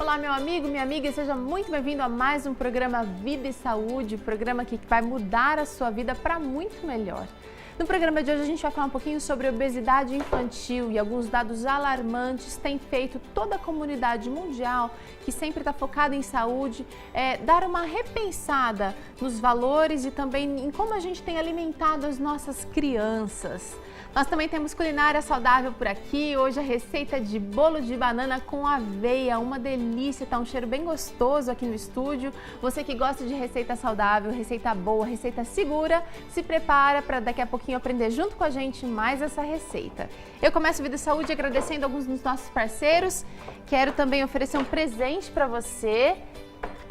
Olá, meu amigo, minha amiga, seja muito bem-vindo a mais um programa Vida e Saúde, programa que vai mudar a sua vida para muito melhor. No programa de hoje a gente vai falar um pouquinho sobre obesidade infantil e alguns dados alarmantes têm feito toda a comunidade mundial que sempre está focada em saúde, dar uma repensada nos valores e também em como a gente tem alimentado as nossas crianças. Nós também temos culinária saudável por aqui, hoje a receita de bolo de banana com aveia, uma delícia, tá um cheiro bem gostoso aqui no estúdio. Você que gosta de receita saudável, receita boa, receita segura, se prepara para daqui a pouquinho aprender junto com a gente mais essa receita. Eu começo Vida e Saúde agradecendo alguns dos nossos parceiros, quero também oferecer um presente para você,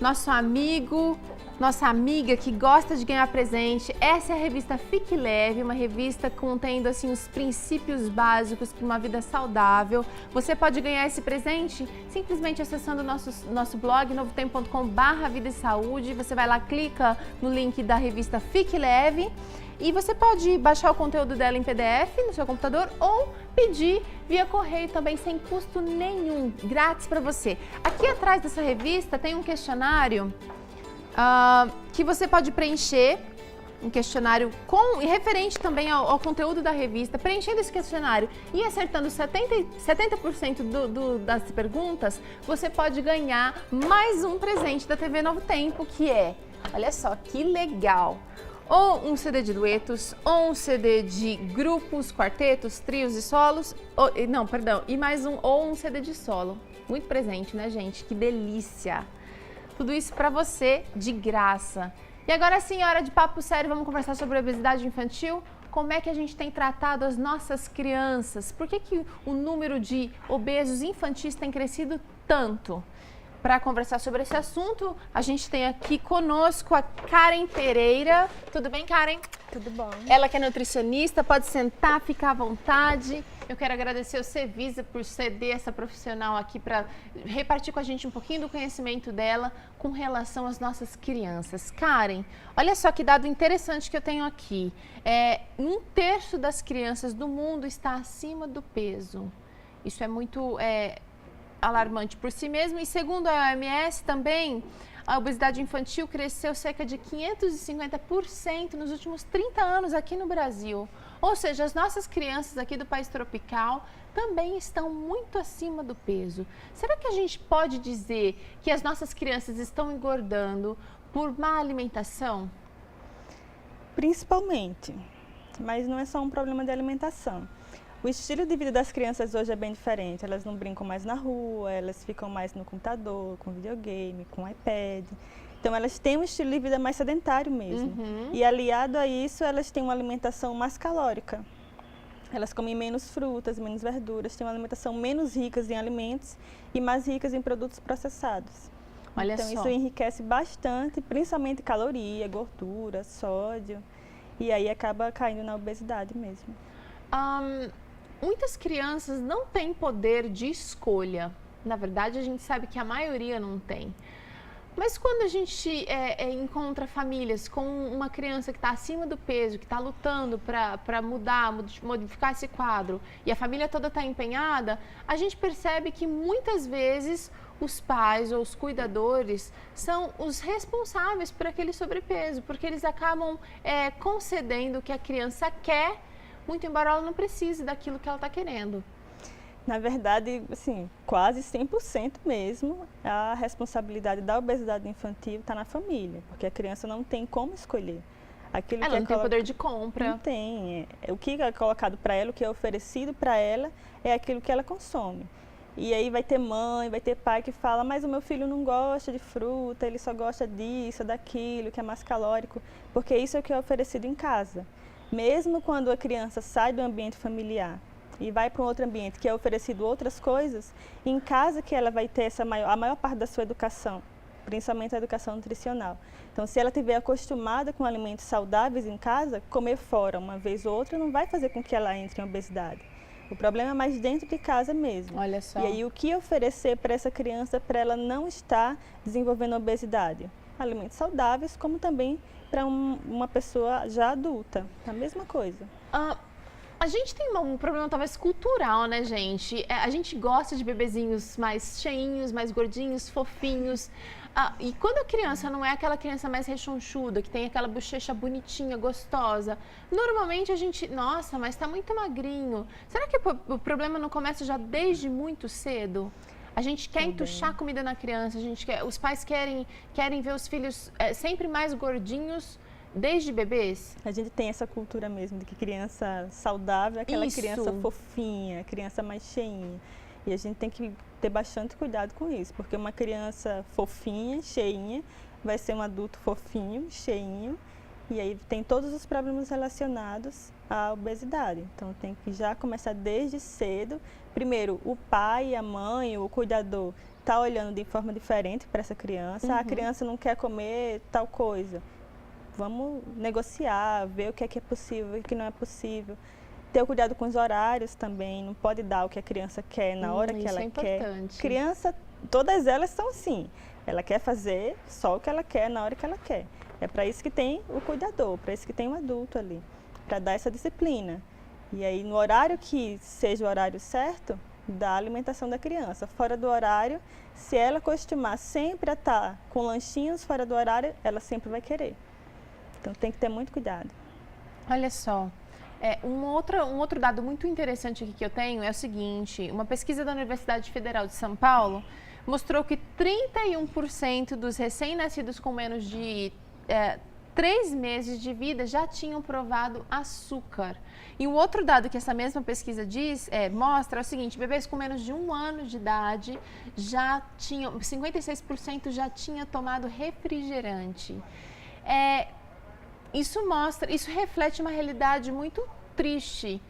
nosso amigo, nossa amiga que gosta de ganhar presente. Essa é a revista Fique Leve, uma revista contendo assim os princípios básicos para uma vida saudável. Você pode ganhar esse presente simplesmente acessando o nosso blog novotempo.com/vida e saúde. Você vai lá, clica no link da revista Fique Leve e você pode baixar o conteúdo dela em PDF no seu computador ou pedir via correio também sem custo nenhum, grátis para você. Aqui atrás dessa revista tem um questionário que você pode preencher, um questionário referente também ao conteúdo da revista. Preenchendo esse questionário e acertando 70% das perguntas, você pode ganhar mais um presente da TV Novo Tempo, que é, olha só que legal, ou um CD de duetos, ou um CD de grupos, quartetos, trios e solos, ou um CD de solo. Muito presente, né, gente? Que delícia! Tudo isso para você de graça. E agora sim, hora de papo sério, vamos conversar sobre a obesidade infantil. Como é que a gente tem tratado as nossas crianças? Por que o número de obesos infantis tem crescido tanto? Para conversar sobre esse assunto, a gente tem aqui conosco a Karen Pereira. Tudo bem, Karen? Tudo bom. Ela que é nutricionista, pode sentar, ficar à vontade. Eu quero agradecer ao Cevisa por ceder essa profissional aqui para repartir com a gente um pouquinho do conhecimento dela com relação às nossas crianças. Karen, olha só que dado interessante que eu tenho aqui. 1/3 das crianças do mundo está acima do peso. Isso é muito alarmante por si mesmo. E segundo a OMS também, a obesidade infantil cresceu cerca de 550% nos últimos 30 anos aqui no Brasil. Ou seja, as nossas crianças aqui do país tropical também estão muito acima do peso. Será que a gente pode dizer que as nossas crianças estão engordando por má alimentação? Principalmente, mas não é só um problema de alimentação. O estilo de vida das crianças hoje é bem diferente. Elas não brincam mais na rua, elas ficam mais no computador, com videogame, com iPad. Então, elas têm um estilo de vida mais sedentário mesmo. E aliado a isso, elas têm uma alimentação mais calórica. Elas comem menos frutas, menos verduras, têm uma alimentação menos rica em alimentos e mais ricas em produtos processados. Olha então, só. Isso enriquece bastante, principalmente caloria, gordura, sódio. E aí acaba caindo na obesidade mesmo. Muitas crianças não têm poder de escolha. Na verdade, a gente sabe que a maioria não tem. Mas quando a gente encontra famílias com uma criança que está acima do peso, que está lutando para modificar esse quadro, e a família toda está empenhada, a gente percebe que muitas vezes os pais ou os cuidadores são os responsáveis por aquele sobrepeso, porque eles acabam concedendo o que a criança quer, muito embora ela não precise daquilo que ela está querendo. Na verdade, assim, quase 100% mesmo, a responsabilidade da obesidade infantil está na família, porque a criança não tem como escolher. Ela não tem poder de compra. Não tem. O que é colocado para ela, o que é oferecido para ela, é aquilo que ela consome. E aí vai ter mãe, vai ter pai que fala, mas o meu filho não gosta de fruta, ele só gosta disso, daquilo, que é mais calórico, porque isso é o que é oferecido em casa. Mesmo quando a criança sai do ambiente familiar e vai para um outro ambiente que é oferecido outras coisas, em casa que ela vai ter a maior parte da sua educação, principalmente a educação nutricional. Então, se ela estiver acostumada com alimentos saudáveis em casa, comer fora uma vez ou outra não vai fazer com que ela entre em obesidade. O problema é mais dentro de casa mesmo. Olha só. E aí, o que oferecer para essa criança para ela não estar desenvolvendo obesidade? Alimentos saudáveis, como também para uma pessoa já adulta. A mesma coisa. A gente tem um problema talvez cultural, né, gente? A gente gosta de bebezinhos mais cheinhos, mais gordinhos, fofinhos. E quando a criança não é aquela criança mais rechonchuda, que tem aquela bochecha bonitinha, gostosa, normalmente a gente, nossa, mas tá muito magrinho. Será que o problema não começa já desde muito cedo? A gente quer entuchar comida na criança, os pais querem ver os filhos sempre mais gordinhos desde bebês? A gente tem essa cultura mesmo de que criança saudável é aquela Isso. criança fofinha, criança mais cheinha. E a gente tem que ter bastante cuidado com isso, porque uma criança fofinha, cheinha, vai ser um adulto fofinho, cheinho, e aí tem todos os problemas relacionados à obesidade. Então tem que já começar desde cedo. Primeiro, o pai, a mãe, o cuidador está olhando de forma diferente para essa criança. A criança não quer comer tal coisa. Vamos negociar, ver o que é possível e o que não é possível. Ter cuidado com os horários também, não pode dar o que a criança quer na hora que ela quer. Criança, todas elas são assim, ela quer fazer só o que ela quer na hora que ela quer. É para isso que tem o cuidador, para isso que tem o adulto ali, para dar essa disciplina. E aí no horário que seja o horário certo, da alimentação da criança. Fora do horário, se ela acostumar sempre a estar com lanchinhos fora do horário, ela sempre vai querer. Então tem que ter muito cuidado. Olha só, um outro dado muito interessante aqui que eu tenho é o seguinte, uma pesquisa da Universidade Federal de São Paulo mostrou que 31% dos recém-nascidos com menos de 3 meses de vida já tinham provado açúcar. E um outro dado que essa mesma pesquisa mostra é o seguinte, bebês com menos de 1 ano de idade já tinham, 56% já tinha tomado refrigerante. Isso reflete uma realidade muito triste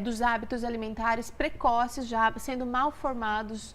dos hábitos alimentares precoces já sendo mal formados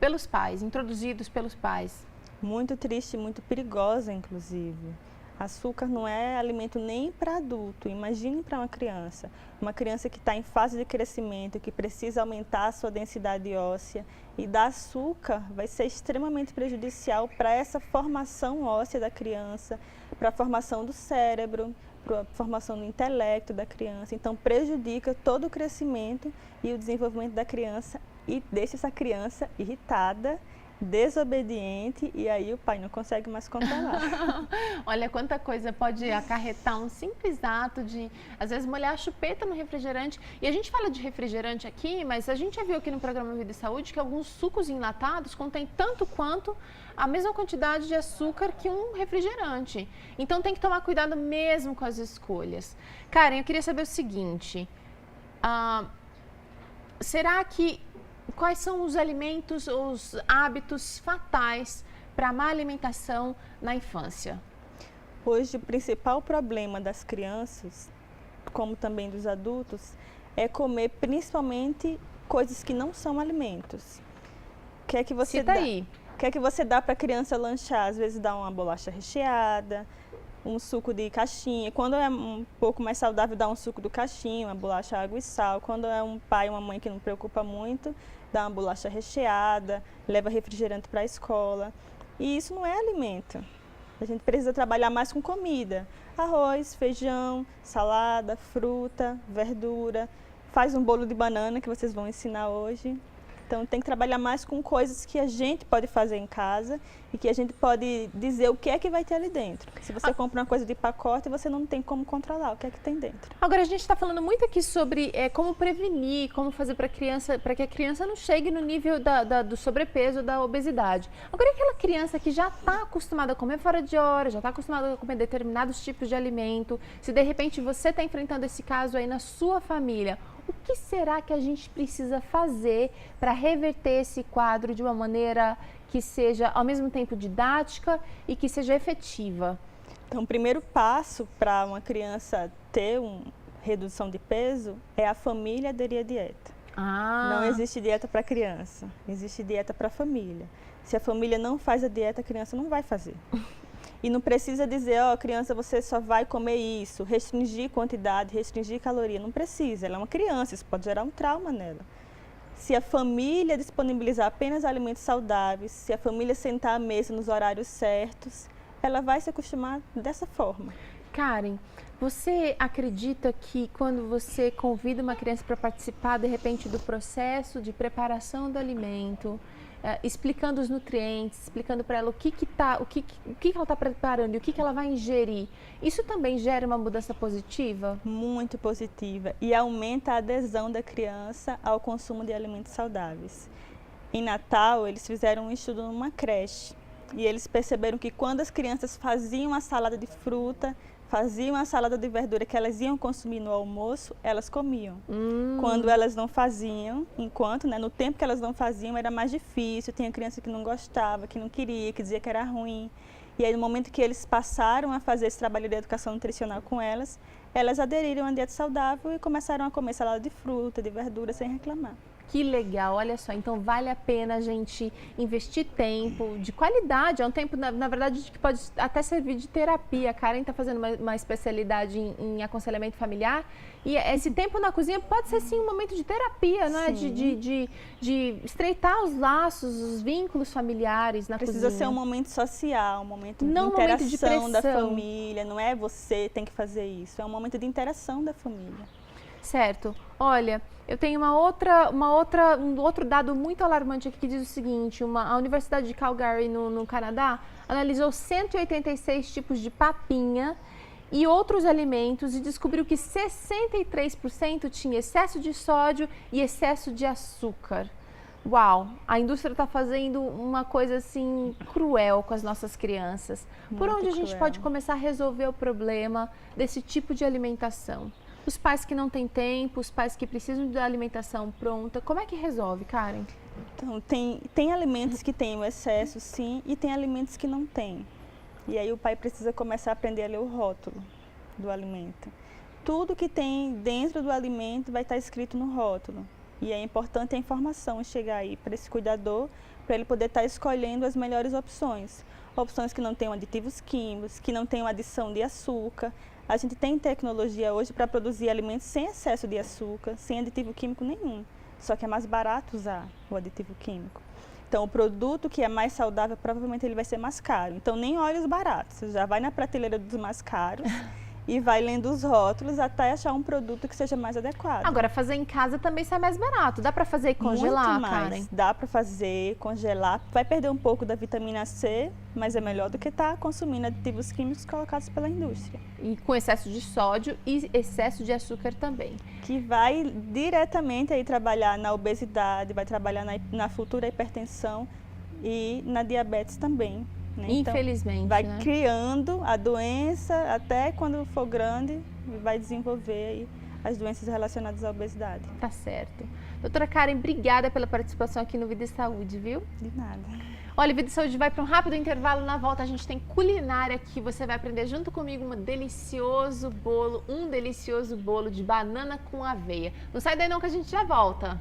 pelos pais, introduzidos pelos pais. Muito triste, muito perigosa, inclusive. Açúcar não é alimento nem para adulto, imagine para uma criança. Uma criança que está em fase de crescimento, que precisa aumentar a sua densidade óssea, e dar açúcar vai ser extremamente prejudicial para essa formação óssea da criança, para a formação do cérebro, para a formação do intelecto da criança. Então prejudica todo o crescimento e o desenvolvimento da criança e deixa essa criança irritada, desobediente, e aí o pai não consegue mais controlar. Olha quanta coisa pode acarretar um simples ato de, às vezes, molhar a chupeta no refrigerante. E a gente fala de refrigerante aqui, mas a gente já viu aqui no programa Vida e Saúde que alguns sucos enlatados contêm tanto quanto a mesma quantidade de açúcar que um refrigerante. Então tem que tomar cuidado mesmo com as escolhas. Karen, eu queria saber o seguinte, será que quais são os alimentos, os hábitos fatais para a má alimentação na infância? Hoje, o principal problema das crianças, como também dos adultos, é comer principalmente coisas que não são alimentos. O que é que você dá? O que é que você dá para a criança lanchar? Às vezes dá uma bolacha recheada, um suco de caixinha. Quando é um pouco mais saudável, dá um suco do caixinha, uma bolacha água e sal. Quando é um pai ou uma mãe que não preocupa muito, dá uma bolacha recheada, leva refrigerante para a escola. E isso não é alimento. A gente precisa trabalhar mais com comida. Arroz, feijão, salada, fruta, verdura. Faz um bolo de banana que vocês vão ensinar hoje. Então tem que trabalhar mais com coisas que a gente pode fazer em casa e que a gente pode dizer o que é que vai ter ali dentro. Se você compra uma coisa de pacote, você não tem como controlar o que é que tem dentro. Agora a gente está falando muito aqui sobre como prevenir, como fazer para que a criança não chegue no nível do sobrepeso, da obesidade. Agora e aquela criança que já está acostumada a comer fora de hora, já está acostumada a comer determinados tipos de alimento, se de repente você está enfrentando esse caso aí na sua família, o que será que a gente precisa fazer para reverter esse quadro de uma maneira que seja ao mesmo tempo didática e que seja efetiva? Então, o primeiro passo para uma criança ter uma redução de peso é a família aderir à dieta. Não existe dieta para criança, existe dieta para a família. Se a família não faz a dieta, a criança não vai fazer. E não precisa dizer, criança, você só vai comer isso, restringir quantidade, restringir caloria. Não precisa, ela é uma criança, isso pode gerar um trauma nela. Se a família disponibilizar apenas alimentos saudáveis, se a família sentar à mesa nos horários certos, ela vai se acostumar dessa forma. Karen, você acredita que quando você convida uma criança para participar, de repente, do processo de preparação do alimento, explicando os nutrientes, explicando para ela o que ela está preparando e o que ela vai ingerir, isso também gera uma mudança positiva? Muito positiva, e aumenta a adesão da criança ao consumo de alimentos saudáveis. Em Natal, eles fizeram um estudo numa creche e eles perceberam que quando as crianças faziam a salada de fruta, faziam a salada de verdura que elas iam consumir no almoço, elas comiam. Quando elas não faziam, no tempo que elas não faziam, era mais difícil, tinha criança que não gostava, que não queria, que dizia que era ruim. E aí, no momento que eles passaram a fazer esse trabalho de educação nutricional com elas, elas aderiram à dieta saudável e começaram a comer salada de fruta, de verdura, sem reclamar. Que legal, olha só, então vale a pena a gente investir tempo de qualidade, é um tempo, na verdade, que pode até servir de terapia. A Karen está fazendo uma especialidade em aconselhamento familiar e esse tempo na cozinha pode ser sim um momento de terapia, né? De estreitar os laços, os vínculos familiares na cozinha. Precisa ser um momento social, um momento não de interação momento de pressão da família, não é você tem que fazer isso, é um momento de interação da família. Certo. Olha, eu tenho um outro dado muito alarmante aqui que diz o seguinte, a Universidade de Calgary, no Canadá, analisou 186 tipos de papinha e outros alimentos e descobriu que 63% tinha excesso de sódio e excesso de açúcar. Uau, a indústria está fazendo uma coisa assim cruel com as nossas crianças. Por onde a gente pode começar a resolver o problema desse tipo de alimentação? Os pais que não têm tempo, os pais que precisam da alimentação pronta, como é que resolve, Karen? Então, tem alimentos que têm o excesso, sim, e tem alimentos que não têm. E aí o pai precisa começar a aprender a ler o rótulo do alimento. Tudo que tem dentro do alimento vai estar escrito no rótulo. E é importante a informação chegar aí para esse cuidador, para ele poder estar escolhendo as melhores opções. Opções que não tenham aditivos químicos, que não tenham adição de açúcar. A gente tem tecnologia hoje para produzir alimentos sem excesso de açúcar, sem aditivo químico nenhum. Só que é mais barato usar o aditivo químico. Então, o produto que é mais saudável, provavelmente ele vai ser mais caro. Então, nem olhe os baratos. Você já vai na prateleira dos mais caros e vai lendo os rótulos até achar um produto que seja mais adequado. Agora, fazer em casa também sai mais barato. Dá para fazer e congelar, muito mais. Karen? Dá para fazer, congelar. Vai perder um pouco da vitamina C, mas é melhor do que estar consumindo aditivos químicos colocados pela indústria. E com excesso de sódio e excesso de açúcar também. Que vai diretamente aí trabalhar na obesidade, vai trabalhar na futura hipertensão e na diabetes também. Né? Infelizmente, então, vai né? criando a doença até quando for grande, vai desenvolver aí as doenças relacionadas à obesidade. Tá certo. Doutora Karen, obrigada pela participação aqui no Vida e Saúde, viu? De nada. Olha, Vida e Saúde vai para um rápido intervalo. Na volta a gente tem culinária aqui. Você vai aprender junto comigo um delicioso bolo de banana com aveia. Não sai daí não que a gente já volta.